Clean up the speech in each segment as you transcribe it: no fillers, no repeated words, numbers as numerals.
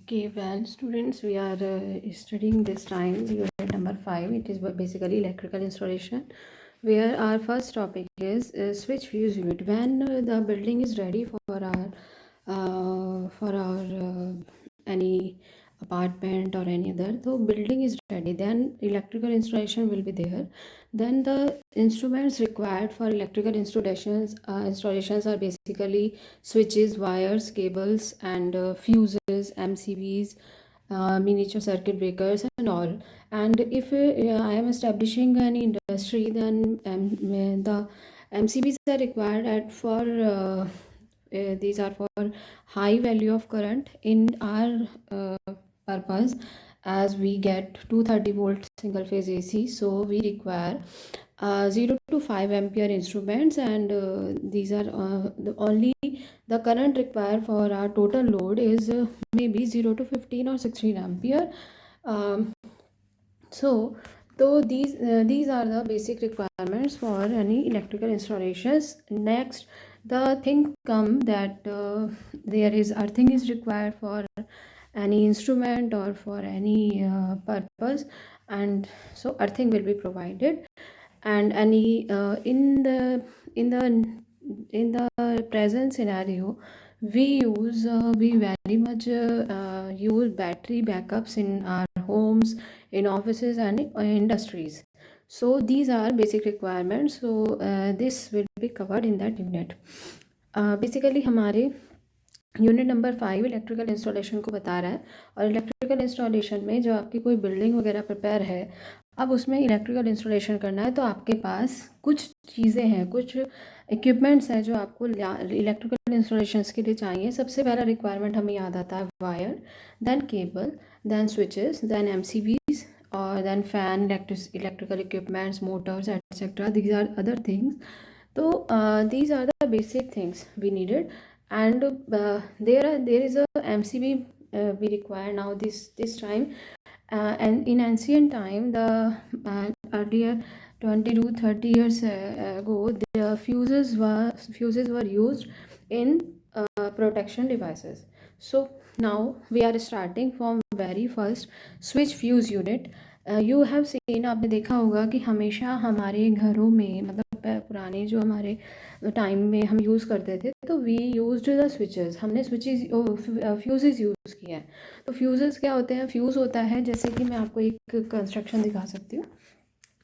Okay, well, students, we are studying this time unit number 5. It is basically electrical installation, where our first topic is switch fuse unit. When the building is ready for our any apartment or any other, so building is ready, then electrical installation will be there. Then the instruments required for electrical installations are basically switches, wires, cables, and fuses, MCBs, miniature circuit breakers, and all. And if I am establishing an industry, then the MCBs are required these are for high value of current in our purpose, as we get 230 volt single phase AC, so we require 0 to 5 ampere instruments, and these are the current required for our total load is maybe 0 to 15 or 16 ampere. um, these are the basic requirements for any electrical installations. Next, the thing come that there is earthing is required for any instrument or for any purpose, and so earthing will be provided. And any in the in the present scenario, we very much use battery backups in our homes, in offices, and industries. So these are basic requirements, so this will be covered in that unit. Basically हमारे unit number 5 electrical installation को बता रहा है, और electrical installation में जो आपकी कोई बिल्डिंग वगैरह प्रिपेयर है, अब उसमें इलेक्ट्रिकल इंस्टॉलेशन करना है, तो आपके पास कुछ चीज़ें हैं, कुछ इक्विपमेंट्स हैं जो आपको इलेक्ट्रिकल इंस्टॉलेशंस के लिए चाहिए. सबसे पहला रिक्वायरमेंट हमें याद आता है wire, then cable, then switches, then MCBs, और then fan, electrical equipments, motors, et cetera. These are other things. So these are the basic things we needed, and there is a MCB we require now this time. And in ancient time, the earlier 20 to 30 years ago, the fuses were used in protection devices. So now we are starting from very first switch fuse unit. You have seen, आपने देखा होगा कि हमेशा हमारे घरों में, मतलब पुराने जो हमारे टाइम में हम यूज़ करते थे, तो वी यूज्ड द स्विचेस. हमने स्विचेस फ्यूज़ेस यूज़ किया है. तो फ्यूज़ेस क्या होते हैं? फ्यूज़ होता है, जैसे कि मैं आपको एक कंस्ट्रक्शन दिखा सकती हूँ.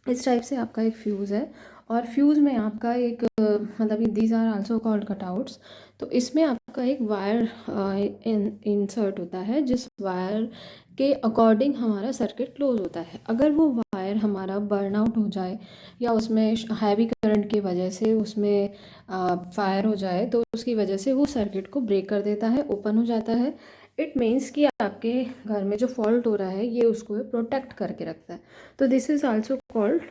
इस टाइप से आपका एक फ्यूज़ है, और फ्यूज़ में आपका एक मतलब these are also called cutouts. तो इसमें आपका एक वायर इंसर्ट होता है, जिस वायर के अकॉर्डिंग हमारा सर्किट क्लोज होता है. अगर वो वायर हमारा बर्न आउट हो जाए, या उसमें हैवी करंट की वजह से उसमें फायर हो जाए, तो उसकी वजह से वो सर्किट को ब्रेक कर देता है, ओपन हो जाता है. इट मीन्स कि आपके घर में जो फॉल्ट हो रहा है, ये उसको प्रोटेक्ट करके रखता है. तो this is also called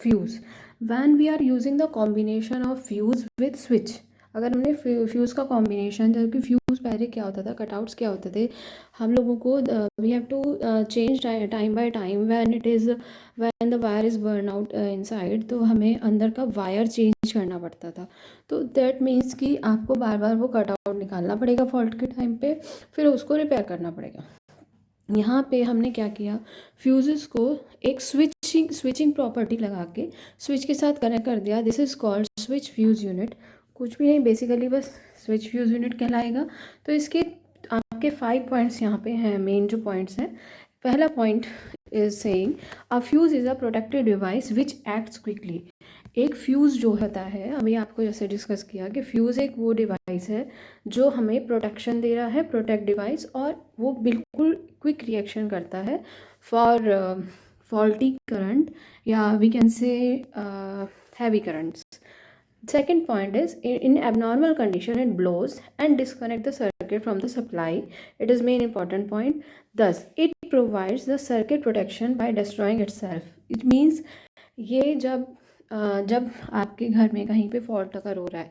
fuse. When we are using the combination of fuse with switch, अगर हमने फ्यूज़ का कॉम्बिनेशन, जबकि फ्यूज़ पहले क्या होता था, कटआउट्स क्या होते थे, हम लोगों को we have to change time by time when the wire is burn out inside, तो हमें अंदर का वायर चेंज करना पड़ता था. तो दैट मीन्स कि आपको बार बार वो कटआउट निकालना पड़ेगा फॉल्ट के टाइम पे, फिर उसको रिपेयर करना पड़ेगा. यहाँ पे हमने क्या किया, फ्यूज़ेस को एक स्विचिंग प्रॉपर्टी लगा के स्विच के साथ कनेक्ट कर दिया. This is called switch fuse unit. कुछ भी नहीं, बेसिकली बस स्विच फ्यूज़ यूनिट कहलाएगा. तो इसके आपके 5 पॉइंट्स यहाँ पे हैं, मेन जो पॉइंट्स हैं. पहला point is saying a fuse is a protective device which acts quickly. एक फ्यूज़ जो होता है, अभी आपको जैसे डिस्कस किया कि फ्यूज़ एक वो डिवाइस है जो हमें प्रोटेक्शन दे रहा है, प्रोटेक्ट डिवाइस, और वो बिल्कुल क्विक रिएक्शन करता है फॉर फॉल्टी करंट, या we can say heavy currents. Second point is, in abnormal condition it blows and disconnect the circuit from the supply. It is main important point. Thus it provides the circuit protection by destroying itself. It means ये जब आपके घर में कहीं पे fault अगर हो रहा है,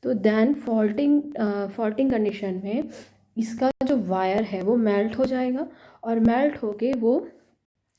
तो दैन फॉल्टिंग कंडीशन में इसका जो वायर है वो मेल्ट हो जाएगा, और मेल्ट होके वो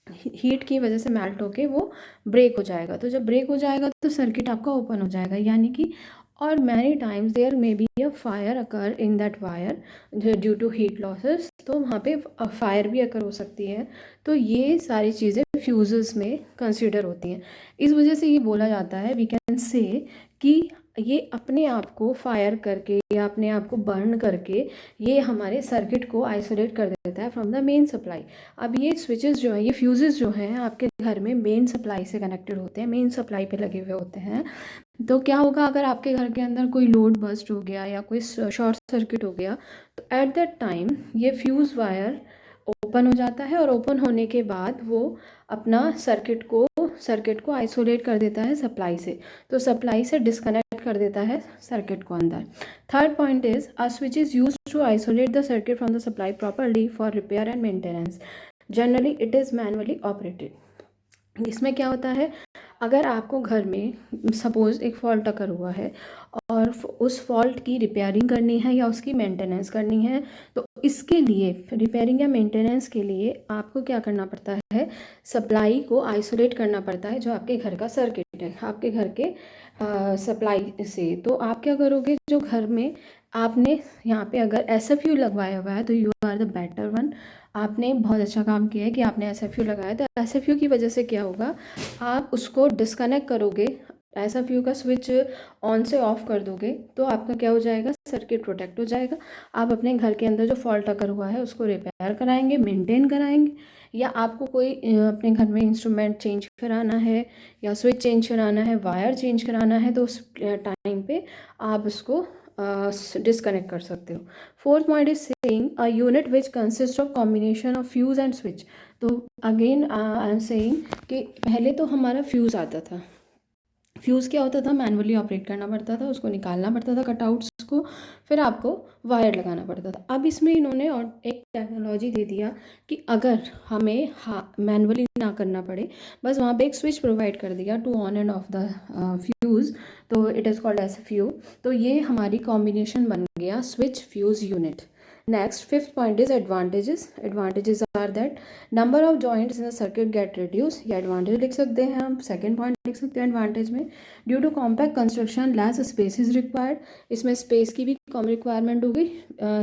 हीट की वजह से मेल्ट होके वो ब्रेक हो जाएगा. तो जब ब्रेक हो जाएगा तो सर्किट आपका ओपन हो जाएगा, यानी कि, और many times there may be a fire occur in that wire due to heat losses. तो वहाँ पे फायर भी अकर हो सकती है। तो ये सारी चीज़ें फ्यूज़ेस में कंसिडर होती हैं। इस वजह से ये बोला जाता है, वी कैन से, कि ये अपने आप को फायर करके या अपने आप को बर्न करके ये हमारे सर्किट को आइसोलेट कर देता है फ्रॉम द मेन सप्लाई। अब ये स्विचेस जो है, ये फ्यूजेस जो हैं आपके घर में मेन सप्लाई से कनेक्टेड होते हैं, मेन सप्लाई पे लगे हुए होते हैं। तो क्या होगा, अगर आपके घर के अंदर कोई लोड बस्ट हो गया या कोई शॉर्ट सर्किट हो गया, तो एट दैट टाइम ये फ्यूज़ वायर ओपन हो जाता है, और ओपन होने के बाद वो अपना सर्किट को आइसोलेट कर देता है सप्लाई से, तो सप्लाई से डिस्कनेक्ट कर देता है सर्किट को अंदर। Third point is, a switch is use to isolate the circuit from the supply properly for repair and maintenance. Generally it is manually operated. इसमें क्या होता है, अगर आपको घर में सपोज़ एक फॉल्ट अकर हुआ है और उस फॉल्ट की रिपेयरिंग करनी है या उसकी मेंटेनेंस करनी है, तो इसके लिए रिपेयरिंग या मेंटेनेंस के लिए आपको क्या करना पड़ता है, सप्लाई को आइसोलेट करना पड़ता है, जो आपके घर का सर्किट है आपके घर के सप्लाई से। तो आप क्या करोगे, जो घर में आपने यहाँ पे अगर SFU लगवाया हुआ है, तो you are the better one. आपने बहुत अच्छा काम किया है कि आपने SFU लगाया। तो SFU की वजह से क्या होगा, आप उसको डिस्कनेक्ट करोगे, SFU का स्विच ऑन से ऑफ कर दोगे, तो आपका क्या हो जाएगा, सर्किट प्रोटेक्ट हो जाएगा। आप अपने घर के अंदर जो फॉल्ट अगर हुआ है उसको रिपेयर कराएंगे, मेंटेन कराएंगे, या आपको कोई अपने घर में इंस्ट्रूमेंट चेंज कराना है या स्विच चेंज कराना है, वायर चेंज कराना है, तो उस टाइम पे आप उसको डिस्कनेक्ट कर सकते हो। Fourth point is saying a unit which consist of combination of fuse and switch. तो अगेन आई एम सेइंग कि पहले तो हमारा फ्यूज़ आता था। फ्यूज़ क्या होता था, मैनुअली ऑपरेट करना पड़ता था, उसको निकालना पड़ता था कटआउट्स को, फिर आपको वायर लगाना पड़ता था। अब इसमें इन्होंने और एक टेक्नोलॉजी दे दिया कि अगर हमें मैनुअली ना करना पड़े, बस वहाँ पे एक स्विच प्रोवाइड कर दिया to on and off the fuse, तो इट इज़ कॉल्ड SFU। तो ये हमारी कॉम्बिनेशन बन गया switch fuse unit. Next, fifth point is advantages. Advantages are that number of joints in the circuit get reduced. ये advantage लिख सकते हैं हम। Second point लिख सकते हैं advantage में, due to compact construction less space is required. इसमें space की भी कम requirement होगी।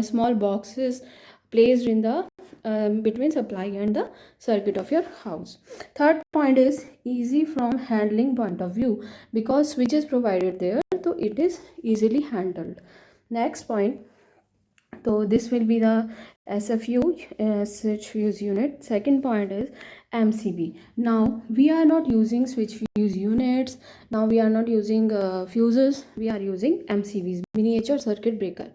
Small boxes placed in the between supply and the circuit of your house. Third point is easy from handling point of view, because switch is provided there, so it is easily handled. Next point, so this will be the SFU, switch fuse unit. Second point is MCB. Now we are not using switch fuse units, now we are not using fuses, we are using MCBs, miniature circuit breaker।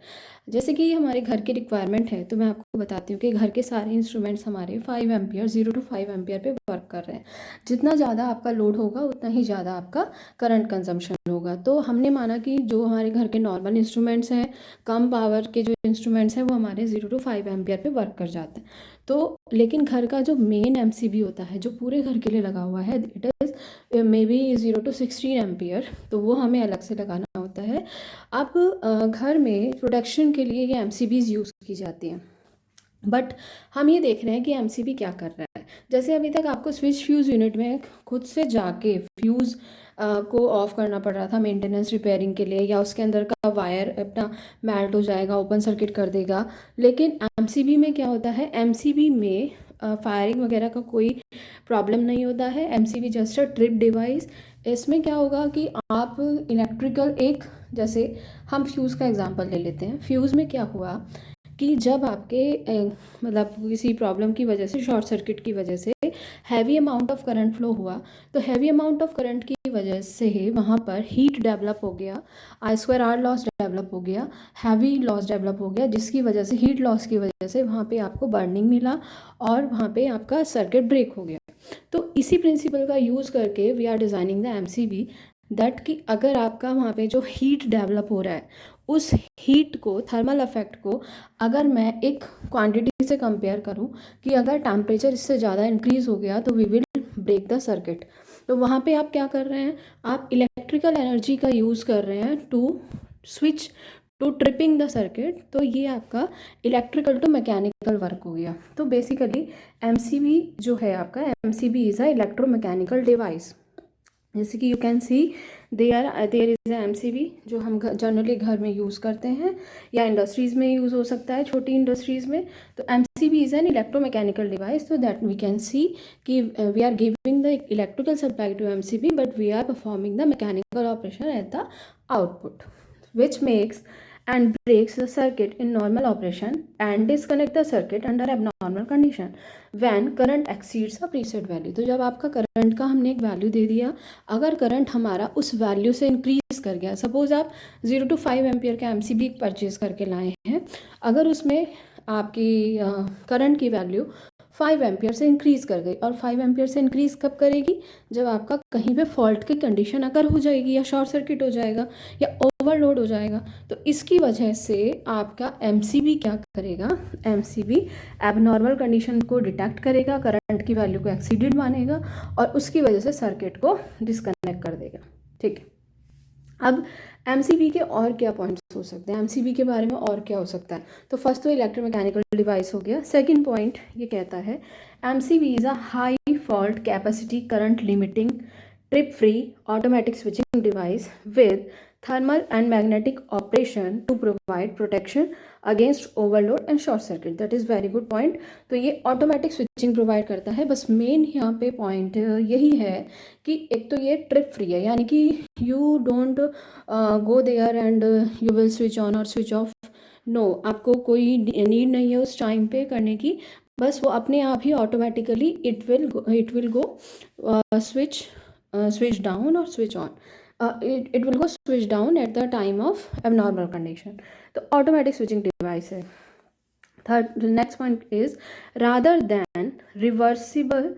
जैसे कि हमारे घर की requirement है, तो मैं आपको बताती हूँ कि घर के सारे इंस्ट्रूमेंट्स हमारे 5 एम्पियर 0 to 5 एम्पियर पे वर्क कर रहे हैं। जितना ज़्यादा आपका लोड होगा उतना ही ज़्यादा आपका करंट कंजम्पशन होगा। तो हमने माना कि जो हमारे घर के नॉर्मल इंस्ट्रूमेंट्स हैं, कम पावर के जो इंस्ट्रूमेंट्स हैं, वो हमारे 0 to 5 एम्पियर पे वर्क कर जाते हैं। तो लेकिन घर का जो मेन MCB होता है, जो पूरे घर के लिए लगा हुआ है, it is may be 0 to 16 ampere, तो वो हमें अलग से लगाना होता है। अब घर में प्रोटेक्शन के लिए ये MCBs यूज़ की जाती हैं, बट हम ये देख रहे हैं कि MCB क्या कर रहा है। जैसे अभी तक आपको स्विच फ्यूज़ यूनिट में खुद से जाके फ्यूज़ को ऑफ़ करना पड़ रहा था मेंटेनेंस रिपेयरिंग के लिए, या उसके अंदर का वायर अपना मेल्ट हो जाएगा, ओपन सर्किट कर देगा। लेकिन MCB में क्या होता है, MCB में फायरिंग वगैरह का कोई प्रॉब्लम नहीं होता है। MCB just a trip device. इसमें क्या होगा कि आप इलेक्ट्रिकल, एक जैसे हम फ्यूज़ का एग्जांपल ले लेते हैं। फ्यूज़ में क्या हुआ कि जब आपके मतलब किसी प्रॉब्लम की वजह से, शॉर्ट सर्किट की वजह से heavy amount of current flow हुआ, तो हैवी अमाउंट ऑफ करंट की वजह से वहाँ पर हीट डेवलप हो गया, I2R लॉस डेवलप हो गया, हैवी लॉस डेवलप हो गया, जिसकी वजह से, हीट लॉस की वजह से वहाँ पे आपको बर्निंग मिला और वहाँ पे आपका सर्किट ब्रेक हो गया। तो इसी प्रिंसिपल का यूज़ करके we are designing the MCB, that कि अगर आपका वहाँ पे जो हीट डेवलप हो रहा है, उस हीट को, थर्मल इफेक्ट को, अगर मैं एक क्वांटिटी से कंपेयर करूँ कि अगर टेम्परेचर इससे ज़्यादा इंक्रीज़ हो गया तो we will break the circuit. तो वहाँ पे आप क्या कर रहे हैं, आप इलेक्ट्रिकल एनर्जी का यूज़ कर रहे हैं to switch to tripping the circuit. तो ये आपका इलेक्ट्रिकल टू मैकेनिकल वर्क हो गया। तो बेसिकली MCB जो है आपका, MCB is a electromechanical device. जैसे कि you can see there is a MCB जो हम जनरली घर में यूज़ करते हैं या इंडस्ट्रीज़ में यूज़ हो सकता है, छोटी इंडस्ट्रीज़ में। तो MCB is an electromechanical device, तो दैट वी कैन सी कि we are giving the electrical supply to MCB but we are performing the mechanical operation at the output which makes and breaks the circuit in normal operation and disconnect the circuit under abnormal condition when current exceeds a preset value। तो जब आपका current का हमने एक value दे दिया, अगर current हमारा उस वैल्यू से इंक्रीज कर गया, सपोज आप 0 to 5 एम्पियर का एमसीबी परचेज करके लाए हैं, अगर उसमें आपकी करंट की वैल्यू 5 एम्पियर से इंक्रीज़ कर गई, और 5 एम्पियर से इंक्रीज़ कब करेगी, जब आपका कहीं पे फॉल्ट की कंडीशन अगर हो जाएगी या शॉर्ट सर्किट हो जाएगा या ओवरलोड हो जाएगा। तो इसकी वजह से आपका एमसीबी क्या करेगा, एमसीबी एबनॉर्मल कंडीशन को डिटेक्ट करेगा, करंट की वैल्यू को एक्सीडेड मानेगा और उसकी वजह से सर्किट को डिस्कनेक्ट कर देगा। ठीक है, अब एमसीबी के और क्या पॉइंट्स हो सकते हैं, एमसीबी के बारे में और क्या हो सकता है। तो फर्स्ट तो इलेक्ट्रोमैकेनिकल डिवाइस हो गया। सेकंड पॉइंट ये कहता है MCB is a high fault capacity current limiting trip free automatic switching device with thermal and magnetic operation to provide protection against overload and short circuit। that is very good point। तो ये automatic switching provide करता है। बस main यहाँ पे point यही है कि एक तो ये ट्रिप फ्री है, यानी कि you don't go there and you will switch on और स्विच ऑफ। नो, आपको कोई नीड नहीं है उस टाइम पे करने की, बस वो अपने आप ही automatically it will go switch down or switch on। it will go switch down at the time of abnormal condition। तो automatic switching device है। Third, the next point is rather than reversible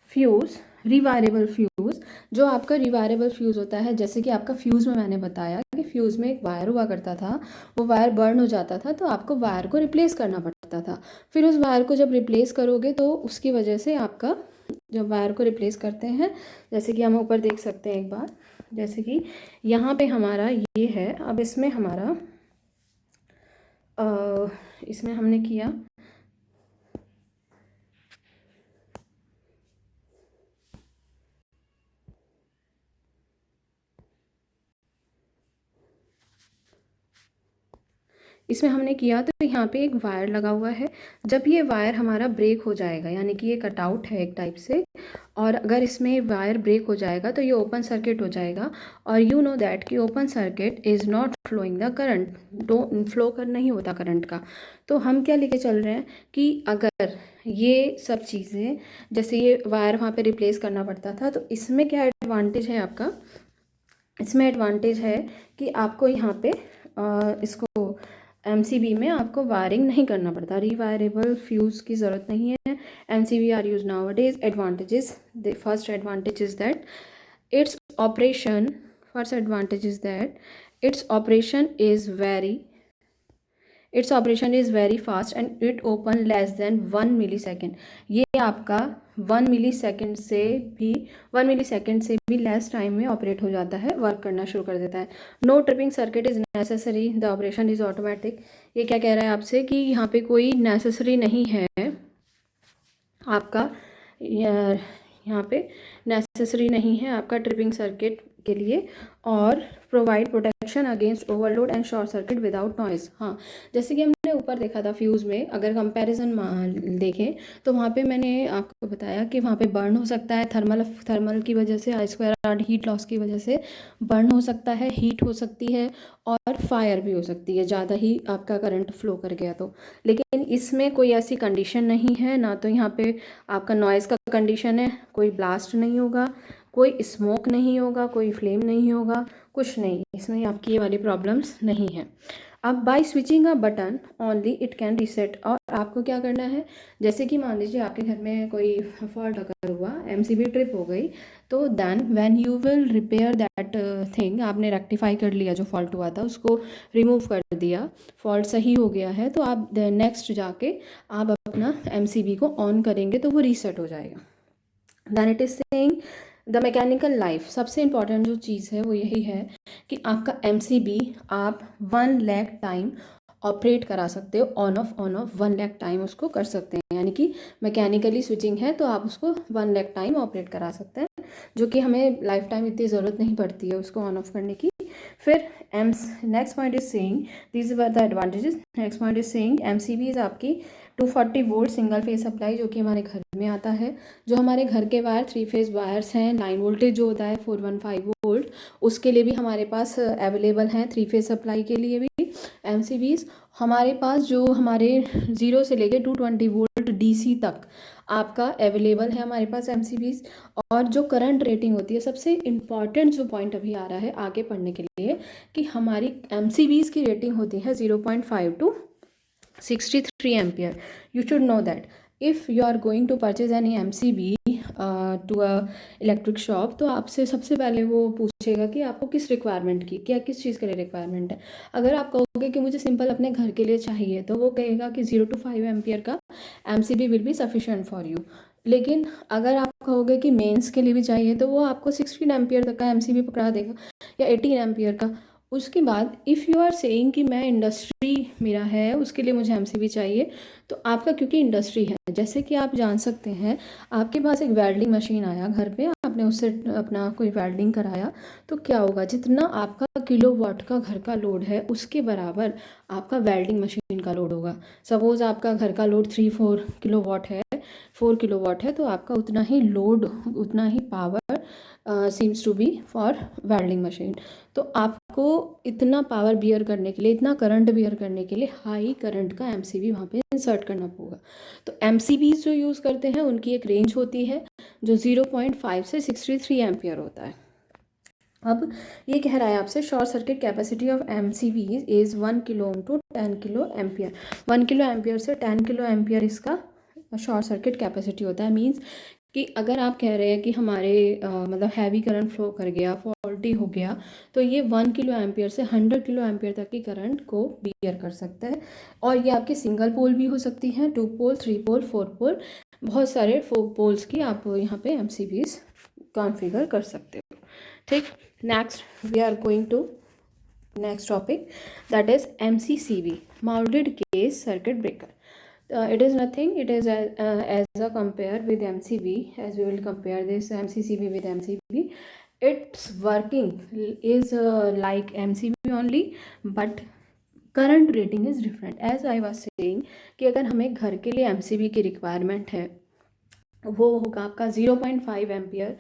fuse, rewirable fuse, जो आपका rewirable fuse होता है, जैसे कि आपका fuse में मैंने बताया कि फ्यूज़ में एक वायर हुआ करता था, वो वायर बर्न हो जाता था तो आपको वायर को रिप्लेस करना पड़ता था। फिर उस वायर को जब रिप्लेस करोगे तो उसकी वजह से आपका जब वायर को रिप्लेस करते हैं, जैसे कि हम ऊपर देख सकते हैं एक बार, जैसे कि यहाँ पे हमारा ये है। अब इसमें हमारा इसमें हमने किया इसमें हमने किया तो यहाँ पे एक वायर लगा हुआ है। जब ये वायर हमारा ब्रेक हो जाएगा, यानी कि ये कटआउट है एक टाइप से, और अगर इसमें वायर ब्रेक हो जाएगा तो ये ओपन सर्किट हो जाएगा। और यू नो दैट कि open circuit is not flowing the current, flow कर नहीं होता करंट का। तो हम क्या लेके चल रहे हैं कि अगर ये सब चीज़ें, जैसे ये वायर वहाँ पे रिप्लेस करना पड़ता था, तो इसमें क्या एडवांटेज है आपका, इसमें एडवांटेज है कि आपको यहाँ पे इसको एमसीबी में आपको वायरिंग नहीं करना पड़ता, रीवायरेबल फ्यूज़ की ज़रूरत नहीं है। MCB are use nowadays. Advantages, the first advantage is that its operation, first advantage is that its operation is very fast and it open less than 1 millisecond. ये आपका 1 मिलीसेकेंड से भी लेस टाइम में operate हो जाता है, work करना शुरू कर देता है। No tripping circuit is necessary, the operation is automatic. ये क्या कह रहा है आपसे कि यहाँ पे कोई नेसेसरी नहीं है आपका, यहाँ पे नेसेसरी नहीं है आपका ट्रिपिंग सर्किट के लिए, और provide protection against overload and short circuit without noise. हाँ, जैसे कि हमने ऊपर देखा था फ्यूज़ में, अगर कंपैरिजन देखें तो वहाँ पे मैंने आपको बताया कि वहाँ पे बर्न हो सकता है, थर्मल की वजह से, I²R हीट लॉस की वजह से बर्न हो सकता है, हीट हो सकती है और फायर भी हो सकती है, ज़्यादा ही आपका करंट फ्लो कर गया तो। लेकिन इसमें कोई ऐसी कंडीशन नहीं है, ना तो यहाँ पे आपका नॉइज़ का कंडीशन है, कोई ब्लास्ट नहीं होगा, कोई स्मोक नहीं होगा, कोई फ्लेम नहीं होगा, कुछ नहीं, इसमें आपकी ये वाली प्रॉब्लम्स नहीं है। अब by switching a button only it can reset. और आपको क्या करना है, जैसे कि मान लीजिए आपके घर में कोई फॉल्ट अगर हुआ, एमसीबी ट्रिप हो गई, तो then when you will repair that thing, आपने रेक्टिफाई कर लिया, जो फॉल्ट हुआ था उसको रिमूव कर दिया, फॉल्ट सही हो गया है, तो आप नेक्स्ट जाके आप अपना एमसीबी को ऑन करेंगे तो वो रीसेट हो जाएगा। Then it is saying the mechanical life. सबसे इम्पॉर्टेंट जो चीज़ है वो यही है कि आपका एमसीबी आप 1 लाख टाइम ऑपरेट करा सकते हो, ऑन ऑफ 1 लाख टाइम उसको कर सकते हैं, यानी कि मैकेनिकली स्विचिंग है तो आप उसको 1 लाख टाइम ऑपरेट करा सकते हैं। जो कि हमें लाइफ टाइम इतनी ज़रूरत नहीं पड़ती है उसको ऑन ऑफ करने की। फिर next point is saying these were the advantages. Next point is saying MCBs आपकी 240 वोल्ट सिंगल फेज सप्लाई जो कि हमारे घर में आता है। जो हमारे घर के वायर 3 फेज वायर्स हैं, लाइन वोल्टेज जो होता है 415 वोल्ट, उसके लिए भी हमारे पास अवेलेबल हैं 3 फेज सप्लाई के लिए भी MCBs। हमारे पास जो हमारे 0 से लेके 220 वोल्ट DC तक आपका अवेलेबल है हमारे पास MCBs। और जो करंट रेटिंग होती है, सबसे इम्पॉर्टेंट जो पॉइंट अभी आ रहा है आगे पढ़ने के लिए, कि हमारी MCBs की रेटिंग होती है 0.5 to 63 ampere. You should know that if you are going to purchase any MCB to a electric shop, तो आपसे सबसे पहले वो पूछेगा कि आपको किस रिक्वायरमेंट की, क्या किस चीज़ के लिए रिक्वायरमेंट है। अगर आप कहोगे कि मुझे सिंपल अपने घर के लिए चाहिए, तो वो कहेगा कि 0 to 5 एम्पियर का MCB will be sufficient for you. लेकिन अगर आप कहोगे कि मेंस के लिए भी चाहिए, तो वो आपको 16 एम्पियर तक का MCB पकड़ा देगा या 18 एम्पियर का। उसके बाद इफ़ यू आर सेइंग कि मैं इंडस्ट्री मेरा है, उसके लिए मुझे MCB चाहिए, तो आपका क्योंकि इंडस्ट्री है, जैसे कि आप जान सकते हैं, आपके पास एक वेल्डिंग मशीन आया घर पे, आपने उससे अपना कोई वेल्डिंग कराया, तो क्या होगा, जितना आपका किलोवाट का घर का लोड है उसके बराबर आपका वेल्डिंग मशीन का लोड होगा। सपोज़ आपका घर का लोड 3-4 किलोवाट है, 4 किलोवाट है, तो आपका उतना ही लोड, उतना ही power seems to be for welding machine. तो आपको इतना पावर बियर करने के लिए, इतना करंट बियर करने के लिए हाई करंट का MCB वहाँ पे इंसर्ट करना होगा। तो MCBs जो यूज़ करते हैं उनकी एक रेंज होती है जो 0.5 से 63 एम्पियर होता है। अब ये कह रहा है आपसे short circuit capacity of MCBs is 1 kilo ohm to 10 kilo ampere. 1 kilo ampere से 10 किलो एम्पियर इसका शॉर्ट सर्किट कैपेसिटी होता है। मीन्स कि अगर आप कह रहे हैं कि हमारे मतलब हैवी करंट फ्लो कर गया, फॉल्टी हो गया, तो ये 1 किलो एम्पियर से 100 किलो एम्पियर तक की करंट को बियर कर सकता है। और ये आपकी सिंगल पोल भी हो सकती हैं, 2 पोल, 3 पोल, 4 पोल, बहुत सारे 4 पोल्स की आप यहाँ पे MCBs कॉन्फ़िगर कर सकते हो। ठीक, next we are going to next topic, that is MCCB, moulded case circuit breaker. It is nothing, it is as a compare with MCB, as we will compare this MCCB with MCB. Its working is like MCB only, but current rating is different. As I was saying कि अगर हमें घर के लिए MCB की requirement है, वो होगा आपका 0.5 ampere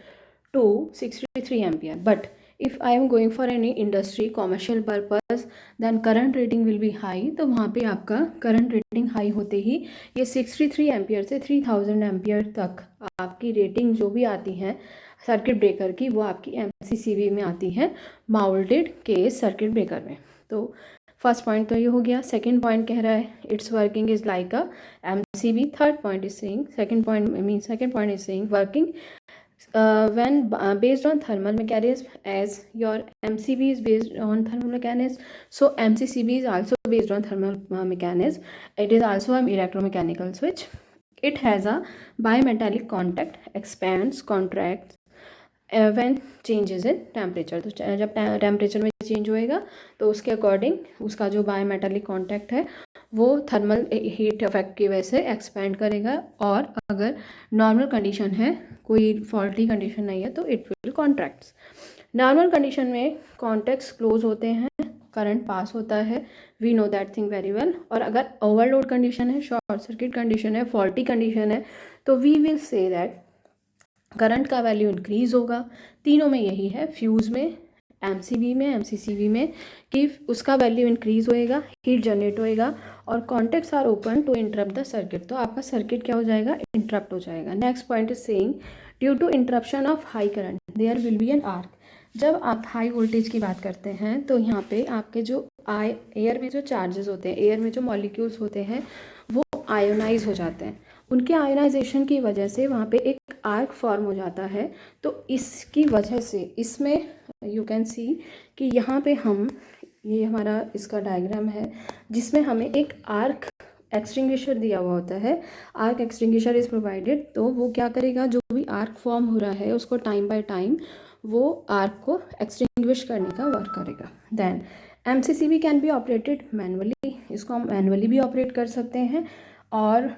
to 63 ampere. But if I am going for any industry commercial purpose, then current rating will be high. तो वहाँ पे आपका करंट रेटिंग हाई होते ही ये 63 एम्पियर से 3000 एम्पियर तक आपकी रेटिंग जो भी आती है सर्किट ब्रेकर की, वो आपकी MCCB में आती है, माउल्टेड केस सर्किट ब्रेकर में। तो फर्स्ट पॉइंट तो ये हो गया। सेकंड पॉइंट कह रहा है it's working is like a MCB। Third point is saying, second point is saying working when based on thermal mechanism, as your MCB is based on thermal mechanism, so MCCB is also based on thermal mechanism. It is also an electromechanical switch. It has a bimetallic contact, expands, contracts when changes in temperature. तो जब temperature में change होएगा तो उसके according उसका जो bimetallic contact है वो थर्मल हीट इफेक्ट की वजह से एक्सपैंड करेगा। और अगर नॉर्मल कंडीशन है, कोई फॉल्टी कंडीशन नहीं है, तो it will contracts. Normal condition में कॉन्टैक्ट्स क्लोज होते हैं, करंट पास होता है, we know that thing very well. और अगर ओवरलोड कंडीशन है, शॉर्ट सर्किट कंडीशन है, फॉल्टी कंडीशन है, तो we will say that current का वैल्यू इंक्रीज होगा। तीनों में यही है, फ्यूज़ में, MCB में, MCCB में, कि उसका वैल्यू इंक्रीज होएगा, हीट जनरेट होएगा और contacts are open to interrupt the circuit. तो आपका सर्किट क्या हो जाएगा, इंटरप्ट हो जाएगा। Next point is saying due to interruption of high current there will be an arc. जब आप हाई वोल्टेज की बात करते हैं तो यहाँ पे आपके जो एयर में जो चार्जेस होते हैं, एयर में जो मॉलिक्यूल्स होते हैं, वो आयोनाइज हो जाते हैं। उनके आयोनाइजेशन की वजह से वहाँ पे एक आर्क फॉर्म हो जाता है। तो इसकी वजह से इसमें यू कैन सी कि यहाँ पे हम, ये हमारा इसका डायग्राम है जिसमें हमें एक आर्क एक्सटिंग्विशर दिया हुआ होता है। Arc extinguisher is provided. तो वो क्या करेगा, जो भी आर्क फॉर्म हो रहा है उसको टाइम बाय टाइम वो आर्क को एक्सटिंग्विश करने का वर्क करेगा। Then MCCB can be operated manually, इसको हम मैनुअली भी ऑपरेट कर सकते हैं और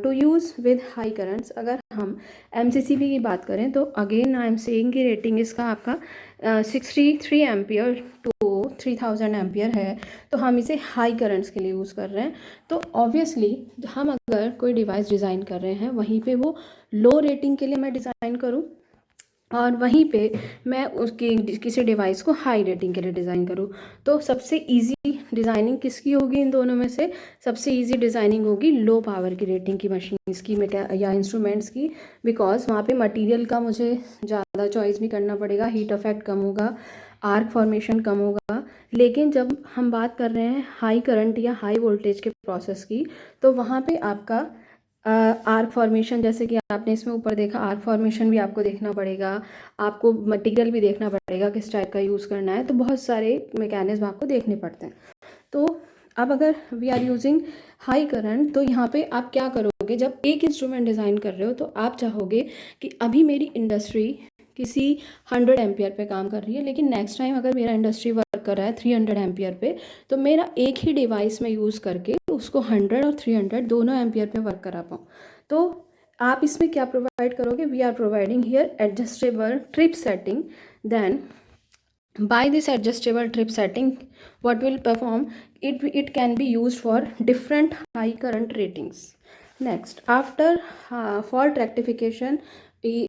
to use with high currents. अगर हम MCCB की बात करें तो अगेन आई एम सेइंग कि रेटिंग इसका आपका 63 एम्पियर टू 3000 एम्पियर है, तो हम इसे हाई करंट्स के लिए यूज़ कर रहे हैं। तो ऑब्वियसली हम अगर कोई डिवाइस डिज़ाइन कर रहे हैं वहीं पे वो लो रेटिंग के लिए मैं डिज़ाइन करूँ और वहीं पे मैं उसकी किसी डिवाइस को हाई रेटिंग के लिए डिज़ाइन करूँ, तो सबसे इजी डिज़ाइनिंग किसकी होगी इन दोनों में से? सबसे इजी डिज़ाइनिंग होगी लो पावर की रेटिंग की मशीन्स की या इंस्ट्रूमेंट्स की, बिकॉज वहाँ पे मटेरियल का मुझे ज़्यादा चॉइस भी करना पड़ेगा, हीट इफेक्ट कम होगा, आर्क फॉर्मेशन कम होगा। लेकिन जब हम बात कर रहे हैं हाई करंट या हाई वोल्टेज के प्रोसेस की, तो वहाँ पे आपका आर्क फॉर्मेशन, जैसे कि आपने इसमें ऊपर देखा, आर्क फॉर्मेशन भी आपको देखना पड़ेगा, आपको मटेरियल भी देखना पड़ेगा किस टाइप का यूज़ करना है, तो बहुत सारे मैकेनिज्म आपको देखने पड़ते हैं। तो अब अगर we are using high current, तो यहाँ पे आप क्या करोगे? जब एक इंस्ट्रूमेंट डिज़ाइन कर रहे हो तो आप चाहोगे कि अभी मेरी इंडस्ट्री किसी 100 एम्पियर पे काम कर रही है, लेकिन नेक्स्ट टाइम अगर मेरा इंडस्ट्री वर्क कर रहा है 300 एम्पियर पे, तो मेरा एक ही डिवाइस में यूज़ करके उसको 100 और 300 दोनों एम्पियर पे वर्क करा पाऊँ। तो आप इसमें क्या प्रोवाइड करोगे? We are providing here adjustable trip setting. Then by this adjustable trip setting, what will perform, it can be used for different high current ratings. Next, after fault rectification,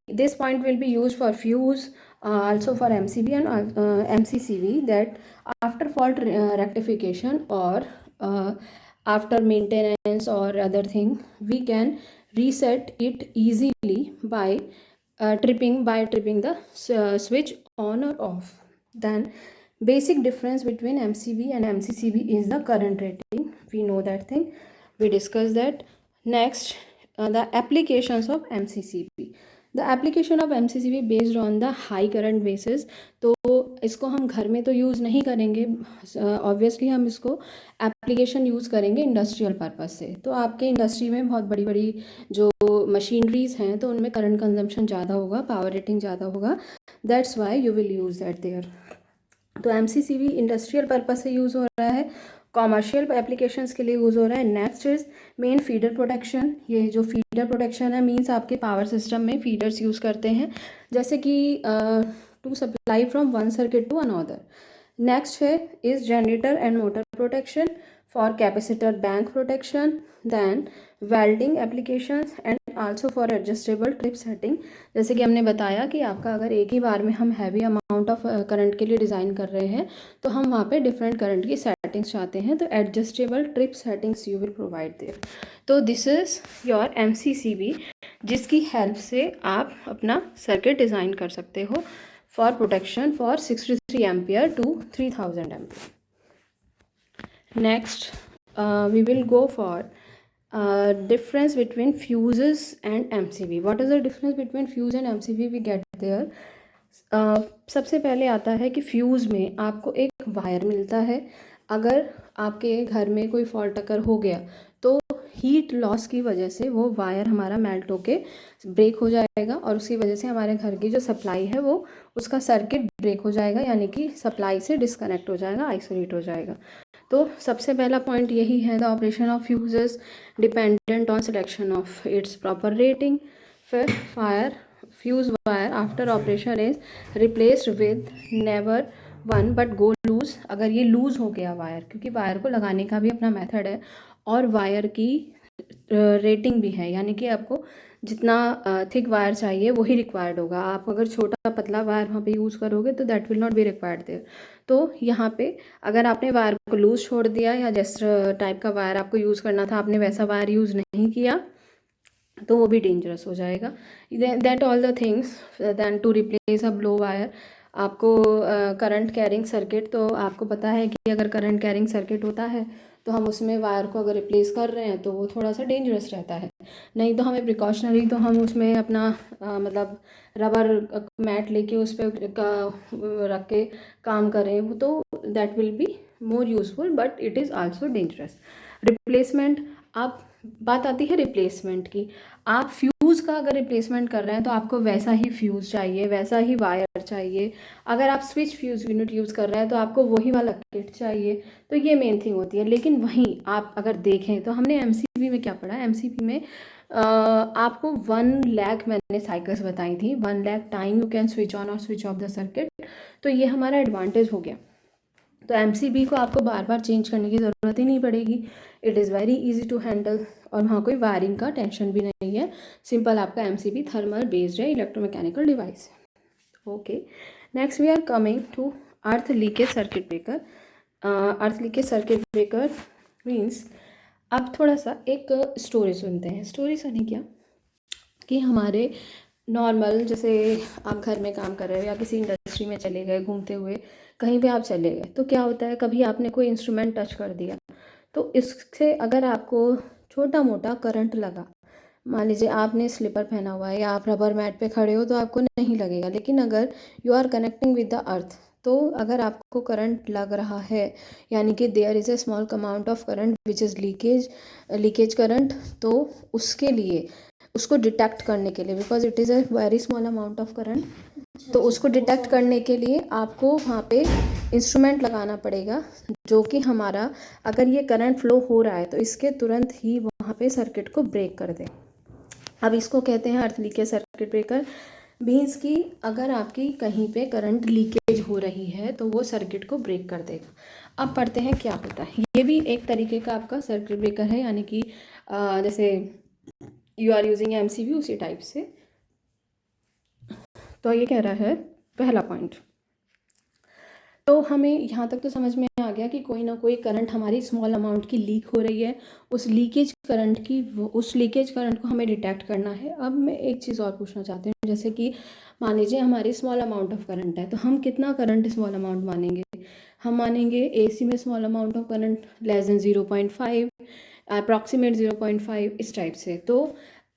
this point will be used for fuse, also for MCB and MCCB, that after fault rectification or after maintenance or other thing, we can reset it easily by tripping the switch on or off. Then basic difference between MCB and MCCB is the current rating. We know that thing, we discussed that. Next, the applications of MCCB. The application of MCCB based on the high current basis. तो इसको हम घर में तो use नहीं करेंगे, obviously हम इसको एप्लीकेशन यूज़ करेंगे इंडस्ट्रियल पर्पस से। तो आपके इंडस्ट्री में बहुत बड़ी बड़ी जो मशीनरीज हैं तो उनमें करंट कंजम्पशन ज़्यादा होगा, पावर रेटिंग ज़्यादा होगा, that's why you will use that there. तो MCCB इंडस्ट्रियल पर्पस से यूज़ हो रहा है, कॉमर्शियल एप्लीकेशंस के लिए यूज़ हो रहा है। Next is main feeder protection. ये जो फीडर प्रोटेक्शन है मींस आपके पावर सिस्टम में फीडर्स यूज़ करते हैं, जैसे कि to supply from one circuit to another. Next है is generator and motor protection, for capacitor bank protection, then welding applications and also for adjustable trip setting. जैसे कि हमने बताया कि आपका अगर एक ही बार में हम हैवी अमाउंट ऑफ करंट के लिए डिज़ाइन कर रहे हैं तो हम वहाँ पे डिफरेंट करंट की सेटिंग्स चाहते हैं, तो adjustable trip settings you will provide there. तो दिस इज़ योर MCCB, जिसकी हेल्प से आप अपना सर्किट डिज़ाइन कर सकते हो for protection for 63 ampere to 3000 ampere. Next, we will go for difference between fuses and MCB. What is the difference between fuse and MCB? We get there. सबसे पहले आता है कि फ्यूज़ में आपको एक वायर मिलता है। अगर आपके घर में कोई फॉल्ट अगर हो गया तो हीट लॉस की वजह से वो वायर हमारा मेल्ट होके ब्रेक हो जाएगा और उसकी वजह से हमारे घर की जो सप्लाई है वो उसका सर्किट ब्रेक हो जाएगा, यानी कि सप्लाई से डिस्कनेक्ट हो जाएगा, आइसोलेट हो जाएगा। तो सबसे पहला पॉइंट यही है, the operation of fuses dependent on selection of its proper rating. फिर fire fuse wire after operation is replaced with never one but go loose. अगर ये लूज़ हो गया वायर, क्योंकि वायर को लगाने का भी अपना मेथड है और वायर की रेटिंग भी है, यानी कि आपको जितना थिक वायर चाहिए वही रिक्वायर्ड होगा। आप अगर छोटा पतला वायर वहाँ पे यूज़ करोगे तो that will not be required there. तो यहाँ पे अगर आपने वायर को लूज़ छोड़ दिया या जिस टाइप का वायर आपको यूज़ करना था आपने वैसा वायर यूज़ नहीं किया तो वो भी डेंजरस हो जाएगा। That all the things than to replace a blow wire. आपको करंट कैरिंग सर्किट, तो आपको पता है कि अगर करंट कैरिंग सर्किट होता है तो हम उसमें वायर को अगर रिप्लेस कर रहे हैं तो वो थोड़ा सा डेंजरस रहता है। नहीं तो हमें प्रिकॉशनरी तो हम उसमें अपना मतलब रबर मैट लेके उस पर रख के काम करें तो that will be more useful, but it is also dangerous. Replacement, आप बात आती है रिप्लेसमेंट की। आप फ्यूज़ फ्यूज़ का अगर रिप्लेसमेंट कर रहे हैं तो आपको वैसा ही फ्यूज़ चाहिए, वैसा ही वायर चाहिए। अगर आप स्विच फ्यूज़ यूनिट यूज़ कर रहे हैं तो आपको वही वाला किट चाहिए। तो ये मेन थिंग होती है। लेकिन वहीं आप अगर देखें तो हमने एमसीबी में क्या पढ़ा, एमसीबी में आपको 1 लाख मैंने साइकिल्स बताई थी, 1 lakh time you can switch on और स्विच ऑफ द सर्किट। तो ये हमारा एडवांटेज हो गया। तो एमसीबी को आपको बार बार चेंज करने की ज़रूरत ही नहीं पड़ेगी। It is very easy to handle और वहाँ कोई वायरिंग का टेंशन भी नहीं है। सिंपल आपका एमसीबी थर्मल बेस्ड है, इलेक्ट्रोमैकेनिकल डिवाइस है। Okay, next we are coming to earth leakage circuit breaker. Earth leakage circuit breaker means अब थोड़ा सा एक स्टोरी सुनते हैं। स्टोरी सुनिए क्या कि हमारे नॉर्मल जैसे आप घर में काम कर रहे हो या किसी इंडस्ट्री में चले गए, घूमते हुए कहीं पे आप चले गए, तो क्या होता है कभी आपने कोई इंस्ट्रूमेंट टच कर दिया तो इससे अगर आपको छोटा मोटा करंट लगा, मान लीजिए आपने स्लीपर पहना हुआ है या आप रबर मैट पे खड़े हो तो आपको नहीं लगेगा। लेकिन अगर you are connecting with the earth, तो अगर आपको करंट लग रहा है यानी कि there is a small amount of current which is leakage current, तो उसके लिए उसको डिटेक्ट करने के लिए, because it is a very small amount of current, तो उसको डिटेक्ट करने के लिए आपको वहाँ पे इंस्ट्रूमेंट लगाना पड़ेगा जो कि हमारा अगर ये करंट फ्लो हो रहा है तो इसके तुरंत ही वहाँ पे सर्किट को ब्रेक कर दे। अब इसको कहते हैं अर्थ लीकेज सर्किट ब्रेकर। मीन्स कि अगर आपकी कहीं पे करंट लीकेज हो रही है तो वो सर्किट को ब्रेक कर देगा। अब पढ़ते हैं क्या होता है। ये भी एक तरीके का आपका सर्किट ब्रेकर है, यानी कि जैसे यू आर यूजिंग एमसीबी उसी टाइप से। तो ये कह रहा है पहला पॉइंट, तो हमें यहाँ तक तो समझ में आ गया कि कोई ना कोई करंट हमारी स्मॉल अमाउंट की लीक हो रही है, उस लीकेज करंट को हमें डिटेक्ट करना है। अब मैं एक चीज़ और पूछना चाहती हूँ, जैसे कि मान लीजिए हमारी स्मॉल अमाउंट ऑफ करंट है, तो हम कितना करंट स्मॉल अमाउंट मानेंगे? हम मानेंगे एसी में small amount of current less than 0.5, approximate 0.5, इस टाइप से। तो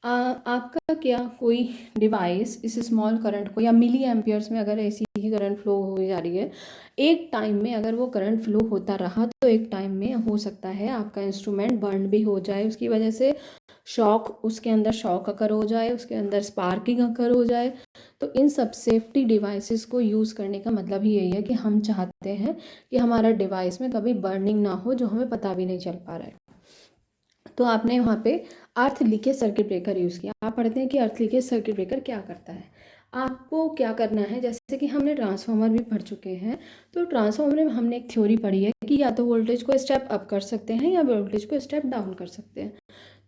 आपका क्या कोई डिवाइस इस स्मॉल करंट को, या मिली एम्पियर्स में अगर ऐसी ही करंट फ्लो हो जा रही है, एक टाइम में अगर वो करंट फ्लो होता रहा तो एक टाइम में हो सकता है आपका इंस्ट्रूमेंट बर्न भी हो जाए, उसकी वजह से शॉक, उसके अंदर शॉक अकर हो जाए, उसके अंदर स्पार्किंग अकर हो जाए। तो इन सब सेफ्टी डिवाइसेस को यूज़ करने का मतलब ही यही है कि हम चाहते हैं कि हमारा डिवाइस में कभी बर्निंग ना हो, जो हमें पता भी नहीं चल पा रहा है। तो आपने वहाँ पे अर्थ लीकेज सर्किट ब्रेकर यूज़ किया। आप पढ़ते हैं कि अर्थ लीकेज सर्किट ब्रेकर क्या करता है। आपको क्या करना है, जैसे कि हमने ट्रांसफार्मर भी पढ़ चुके हैं, तो ट्रांसफार्मर में हमने एक थ्योरी पढ़ी है कि या तो वोल्टेज को स्टेप अप कर सकते हैं या वोल्टेज को स्टेप डाउन कर सकते हैं।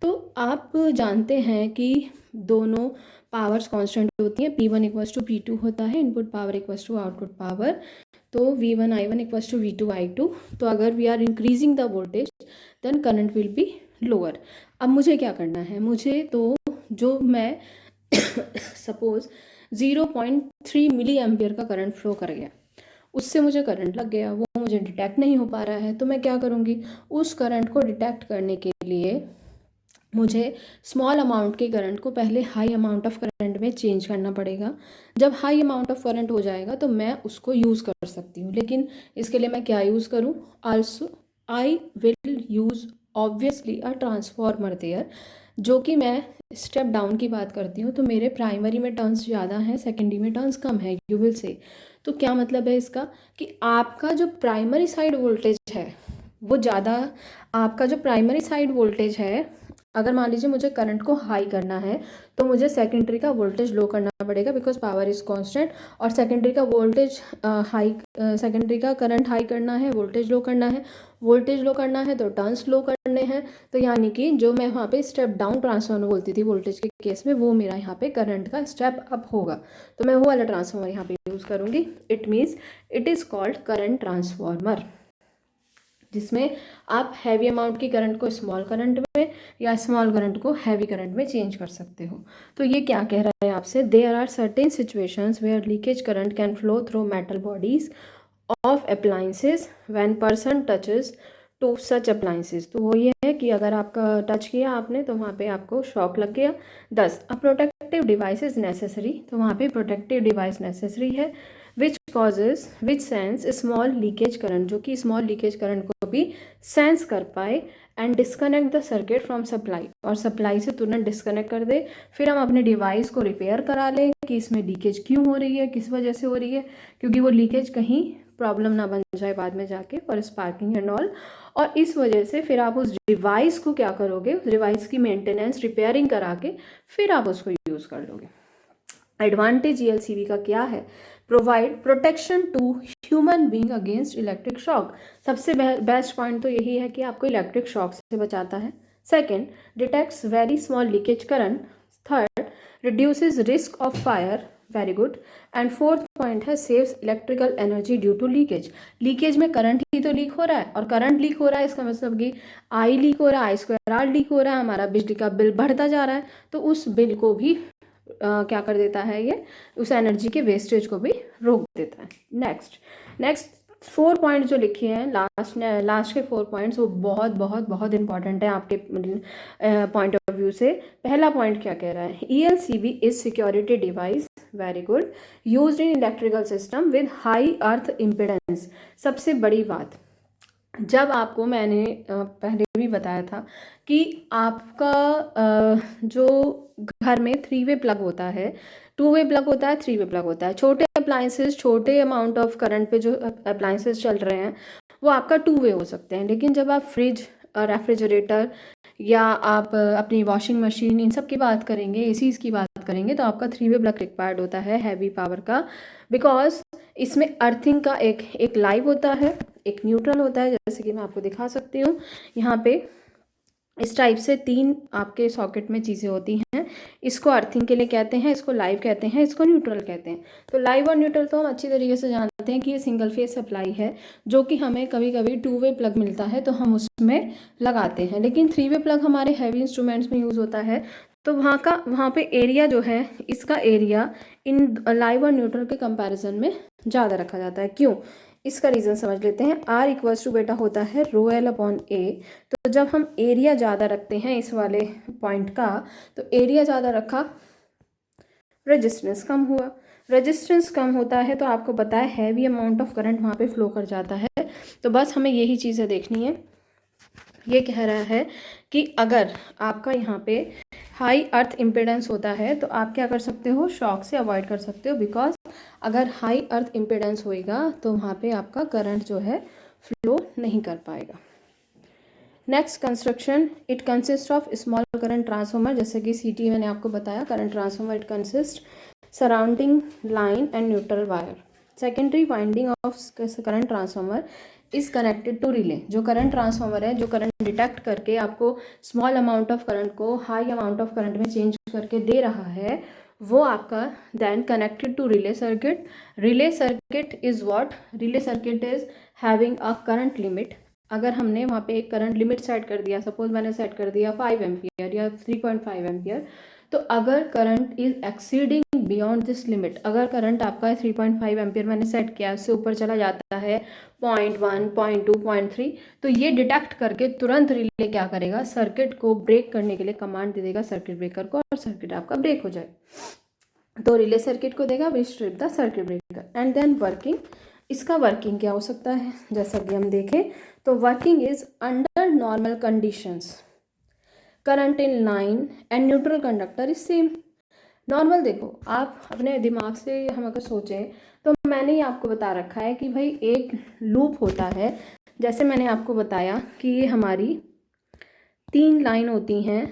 तो आप जानते हैं कि दोनों पावर्स कांस्टेंट होती हैं, P1 इक्वल्स टू P2 होता है, input power equals to output power. तो V1 I1 equals to V2 I2। तो अगर we are increasing the voltage then current will be lower. अब मुझे क्या करना है, मुझे तो जो मैं सपोज 0.3 मिली एम्पियर का करंट फ्लो कर गया, उससे मुझे करंट लग गया, वो मुझे डिटेक्ट नहीं हो पा रहा है, तो मैं क्या करूँगी, उस करंट को डिटेक्ट करने के लिए मुझे स्मॉल अमाउंट के करंट को पहले हाई अमाउंट ऑफ करंट में चेंज करना पड़ेगा। जब हाई अमाउंट ऑफ करंट हो जाएगा तो मैं उसको यूज़ कर सकती हूँ। लेकिन इसके लिए मैं क्या यूज़ करूँ, also I will use obviously a transformer there, जो कि मैं स्टेप डाउन की बात करती हूँ तो मेरे प्राइमरी में टर्न्स ज़्यादा हैं, सेकेंडरी में टर्न्स कम है, यू विल से। तो क्या मतलब है इसका कि आपका जो प्राइमरी साइड वोल्टेज है वो ज़्यादा, आपका जो प्राइमरी साइड वोल्टेज है, अगर मान लीजिए मुझे करंट को हाई करना है तो मुझे सेकेंडरी का वोल्टेज लो करना पड़ेगा, बिकॉज पावर इज़ कांस्टेंट। और सेकेंडरी का वोल्टेज सेकेंडरी का करंट हाई करना है, वोल्टेज लो करना है, वोल्टेज लो करना है तो टर्न्स लो करने हैं। तो यानी कि जो मैं वहाँ पे स्टेप डाउन ट्रांसफॉर्मर बोलती थी वोल्टेज के केस में, वो मेरा यहाँ पे करंट का स्टेप अप होगा, तो मैं वो वाला ट्रांसफॉर्मर यहाँ पे यूज़ करूँगी। It means it is called current transformer, जिसमें आप हैवी अमाउंट की करंट को स्मॉल करंट में या स्मॉल करंट को हैवी करंट में चेंज कर सकते हो। तो ये क्या कह रहा है आपसे, there are certain situations where leakage current can flow through metal bodies of appliances when person touches to such appliances. तो वो ये है कि अगर आपका टच किया आपने तो वहाँ पे आपको शॉक लग गया। 10 a protective device is necessary, तो वहाँ पे प्रोटेक्टिव डिवाइस नेसेसरी है, विच सेंस स्मॉल लीकेज करंट, जो कि स्मॉल लीकेज करंट को भी सेंस कर पाए and disconnect the circuit from supply, और सप्लाई से तुरंत डिस्कनेक्ट कर दे। फिर हम अपने डिवाइस को रिपेयर करा लें कि इसमें लीकेज क्यों हो रही है, किस वजह से हो रही है, क्योंकि वो लीकेज कहीं प्रॉब्लम ना बन जाए बाद में जाके फॉर स्पार्किंग एंड ऑल। और इस वजह से फिर आप उस डिवाइस को क्या करोगे, उस डिवाइस की मेंटेनेंस रिपेयरिंग करा के फिर आप उसको यूज़ कर लोगे। एडवांटेज ELCB का क्या है, provide protection to human being against electric shock. सबसे बेस्ट पॉइंट तो यही है कि आपको इलेक्ट्रिक शॉक से बचाता है। Second, detects very small leakage current. Third, reduces risk of fire, very good. And fourth point है, saves electrical energy due to leakage. Leakage में करंट ही तो लीक हो रहा है, और करंट लीक हो रहा है इसका मतलब कि आई लीक हो रहा है, I2R लीक हो रहा है, हमारा बिजली का बिल बढ़ता जा रहा है, तो उस बिल को भी क्या कर देता है, ये उस एनर्जी के वेस्टेज को भी रोक देता है। नेक्स्ट 4 पॉइंट जो लिखे हैं लास्ट के 4 पॉइंट्स, वो बहुत बहुत बहुत इंपॉर्टेंट है आपके पॉइंट ऑफ व्यू से। पहला पॉइंट क्या कह रहा है, ELCB is security device, very good, used in electrical system with high earth impedance. सबसे बड़ी बात, जब आपको मैंने पहले भी बताया था कि आपका जो घर में 3 वे प्लग होता है, 2 वे प्लग होता है, 3 वे प्लग होता है। छोटे अप्लाइंसेस, छोटे अमाउंट ऑफ करंट पे जो अप्लाइंसेस चल रहे हैं वो आपका 2 वे हो सकते हैं, लेकिन जब आप फ्रिज, रेफ्रिजरेटर या आप अपनी वॉशिंग मशीन, इन सब की बात करेंगे, एसीज की बात करेंगे, तो आपका 3 वे प्लग रिक्वायर्ड होता है हैवी पावर का, बिकॉज इसमें अर्थिंग का एक लाइव होता है, एक न्यूट्रल होता है, जैसे कि मैं आपको दिखा सकती हूँ यहाँ पे। इस टाइप से 3 आपके सॉकेट में चीज़ें होती हैं। इसको अर्थिंग के लिए कहते हैं, इसको लाइव कहते हैं, इसको न्यूट्रल कहते हैं। तो लाइव और न्यूट्रल तो हम अच्छी तरीके से जानते हैं कि ये सिंगल फेज सप्लाई है, जो कि हमें कभी कभी 2 वे प्लग मिलता है तो हम उसमें लगाते हैं, लेकिन 3 वे प्लग हमारे हैवी इंस्ट्रूमेंट्स में यूज़ होता है। तो वहाँ पे एरिया जो है, इसका एरिया इन लाइव और न्यूट्रल के कंपैरिजन में ज़्यादा रखा जाता है। क्यों, इसका रीज़न समझ लेते हैं। R इक्वल्स टू बेटा होता है ρL/A। तो जब हम एरिया ज़्यादा रखते हैं इस वाले पॉइंट का, तो एरिया ज़्यादा रखा, रेजिस्टेंस कम हुआ, रेजिस्टेंस कम होता है तो आपको पता है हैवी अमाउंट ऑफ करंट वहाँ पे फ्लो कर जाता है। तो बस हमें यही चीज़ें देखनी है। ये कह रहा है कि अगर आपका यहाँ पे हाई अर्थ इम्पिडेंस होता है तो आप क्या कर सकते हो, शॉक से अवॉइड कर सकते हो, बिकॉज अगर हाई अर्थ इम्पिडेंस होएगा तो वहाँ पे आपका करंट जो है फ्लो नहीं कर पाएगा। Next, construction, it consist of small current transformer, जैसे कि CT मैंने आपको बताया, current transformer it consist surrounding line and neutral wire. Secondary winding of current transformer is connected to relay. जो करंट ट्रांसफॉर्मर है, जो करंट डिटेक्ट करके आपको स्मॉल अमाउंट ऑफ करंट को हाई अमाउंट ऑफ करंट में चेंज करके दे रहा है, वो आपका then connected to relay circuit. Relay circuit is what, relay circuit is having a current limit. अगर हमने वहाँ पे एक करंट लिमिट सेट कर दिया, सपोज मैंने सेट कर दिया 5 एम्पियर या 3.5 एम्पियर, तो अगर current is exceeding beyond this limit, अगर करंट आपका 3.5 एम्पियर मैंने सेट किया, उससे ऊपर चला जाता है 0.1, 0.2, 0.3, तो ये डिटेक्ट करके तुरंत रिले क्या करेगा, सर्किट को ब्रेक करने के लिए कमांड दे देगा सर्किट ब्रेकर को, और सर्किट आपका ब्रेक हो जाए। तो रिले सर्किट को देगा which trip the circuit breaker. And then working, इसका वर्किंग क्या हो सकता है, जैसा कि हम देखें तो working is under normal conditions current in line and neutral conductor is same. Normal देखो, आप अपने दिमाग से हम अगर सोचें तो मैंने ही आपको बता रखा है कि भाई एक लूप होता है, जैसे मैंने आपको बताया कि ये हमारी 3 लाइन होती हैं,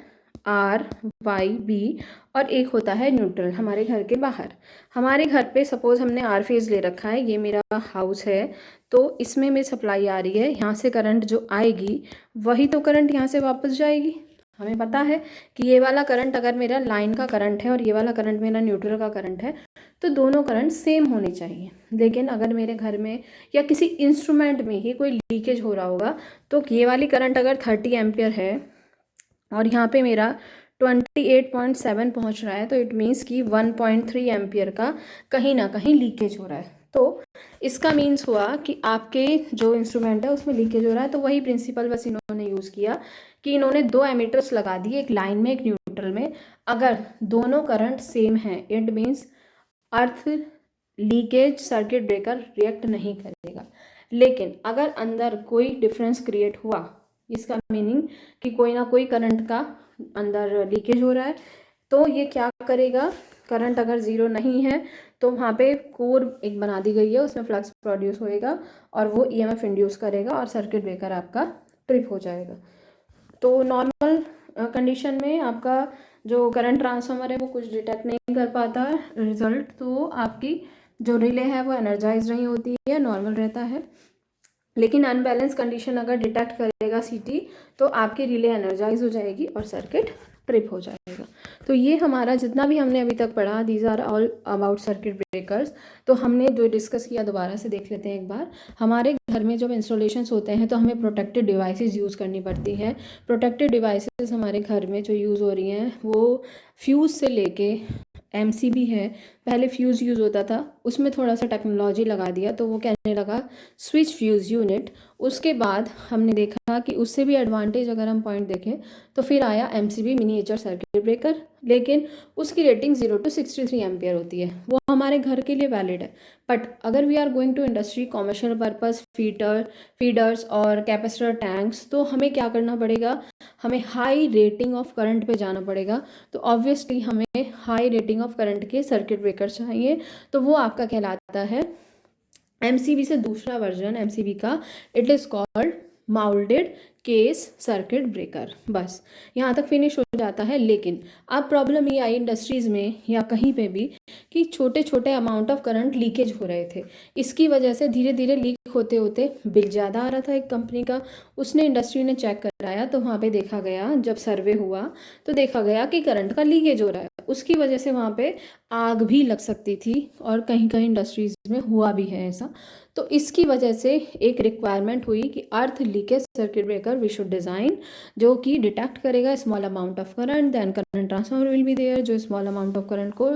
R, Y, B, और एक होता है न्यूट्रल हमारे घर के बाहर। हमारे घर पे सपोज हमने R फेज ले रखा है, ये मेरा हाउस है, तो इसमें मेरी सप्लाई आ रही है, यहाँ से करंट जो आएगी वही तो करंट यहाँ से वापस जाएगी। हमें पता है कि ये वाला करंट अगर मेरा लाइन का करंट है और ये वाला करंट मेरा न्यूट्रल का करंट है, तो दोनों करंट सेम होने चाहिए। लेकिन अगर मेरे घर में या किसी इंस्ट्रूमेंट में ही कोई लीकेज हो रहा होगा, तो ये वाली करंट अगर 30 एम्पियर है और यहाँ पे मेरा 28.7 पहुँच रहा है, तो इट मीन्स कि 1.3 एम्पियर का कहीं ना कहीं लीकेज हो रहा है। तो इसका मीन्स हुआ कि आपके जो इंस्ट्रूमेंट है उसमें लीकेज हो रहा है। तो वही प्रिंसिपल बस इन्होंने यूज़ किया कि इन्होंने 2 एमीटर्स लगा दिए, एक लाइन में एक न्यूट्रल में। अगर दोनों करंट सेम हैं, it means earth leakage circuit breaker react नहीं करेगा। लेकिन अगर अंदर कोई डिफरेंस क्रिएट हुआ, इसका मीनिंग कि कोई ना कोई करंट का अंदर लीकेज हो रहा है, तो ये क्या करेगा, करंट अगर ज़ीरो नहीं है तो वहाँ पे कोर एक बना दी गई है, उसमें फ्लक्स प्रोड्यूस होएगा और वो ईएमएफ इंड्यूस करेगा और सर्किट ब्रेकर आपका ट्रिप हो जाएगा। तो नॉर्मल कंडीशन में आपका जो करंट ट्रांसफार्मर है वो कुछ डिटेक्ट नहीं कर पाता है, रिजल्ट तो आपकी जो रिले है वो एनर्जाइज नहीं होती है, नॉर्मल रहता है। लेकिन अनबैलेंस कंडीशन अगर डिटेक्ट करेगा सीटी तो आपकी रिले एनर्जाइज हो जाएगी और सर्किट ट्रिप हो जाएगा। तो ये हमारा जितना भी हमने अभी तक पढ़ा, these are all about circuit breakers. तो हमने जो डिस्कस किया दोबारा से देख लेते हैं एक बार। हमारे घर में जब इंस्टॉलेशंस होते हैं तो हमें प्रोटेक्टेड डिवाइसेस यूज़ करनी पड़ती है। प्रोटेक्टेड डिवाइसेस हमारे घर में जो यूज़ हो रही हैं वो फ्यूज़ से लेके एमसीबी है। पहले फ्यूज़ यूज़ होता था, उसमें थोड़ा सा टेक्नोलॉजी लगा दिया तो वो कहने लगा स्विच फ्यूज़ यूनिट। उसके बाद हमने देखा कि उससे भी एडवांटेज अगर हम पॉइंट देखें तो फिर आया एमसीबी मिनिएचर सर्किट ब्रेकर, लेकिन उसकी रेटिंग 0 to 63 एम्पियर होती है, वो हमारे घर के लिए वैलिड है। बट अगर we are going to industry, commercial purpose, feeders और कैपेसिटर टैंक्स, तो हमें क्या करना पड़ेगा, हमें हाई रेटिंग ऑफ करंट पे जाना पड़ेगा। तो ऑब्वियसली हमें हाई रेटिंग ऑफ करंट के सर्किट ब्रेकर चाहिए, तो वो आपका कहलाता है एमसीबी से दूसरा वर्जन एमसीबी का, it is called moulded case circuit breaker. बस यहाँ तक फिनिश हो जाता है। लेकिन अब प्रॉब्लम ये आई इंडस्ट्रीज़ में या कहीं पे भी कि छोटे छोटे अमाउंट ऑफ करंट लीकेज हो रहे थे। इसकी वजह से धीरे धीरे लीक होते होते बिल ज़्यादा आ रहा था एक कंपनी का। उसने इंडस्ट्री ने चेक कराया तो वहाँ पे देखा गया, जब सर्वे हुआ तो देखा गया कि करंट का लीकेज हो रहा है। उसकी वजह से वहाँ पे आग भी लग सकती थी और कहीं कहीं इंडस्ट्रीज़ में हुआ भी है ऐसा। तो इसकी वजह से एक रिक्वायरमेंट हुई कि earth leakage circuit breaker we should design, जो कि डिटेक्ट करेगा small amount of current, then current transformer will be there जो स्मॉल अमाउंट ऑफ करंट को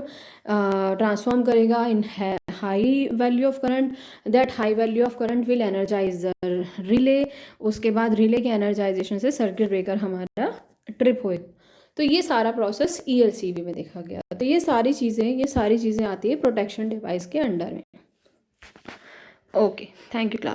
ट्रांसफॉर्म करेगा in high value of current. That high value of current will energize relay. उसके बाद relay के एनर्जाइजेशन से सर्किट ब्रेकर हमारा trip होएगा। तो ये सारा प्रोसेस ईएलसीबी में देखा गया। तो ये सारी चीज़ें आती है प्रोटेक्शन डिवाइस के अंडर में। Okay, thank you class.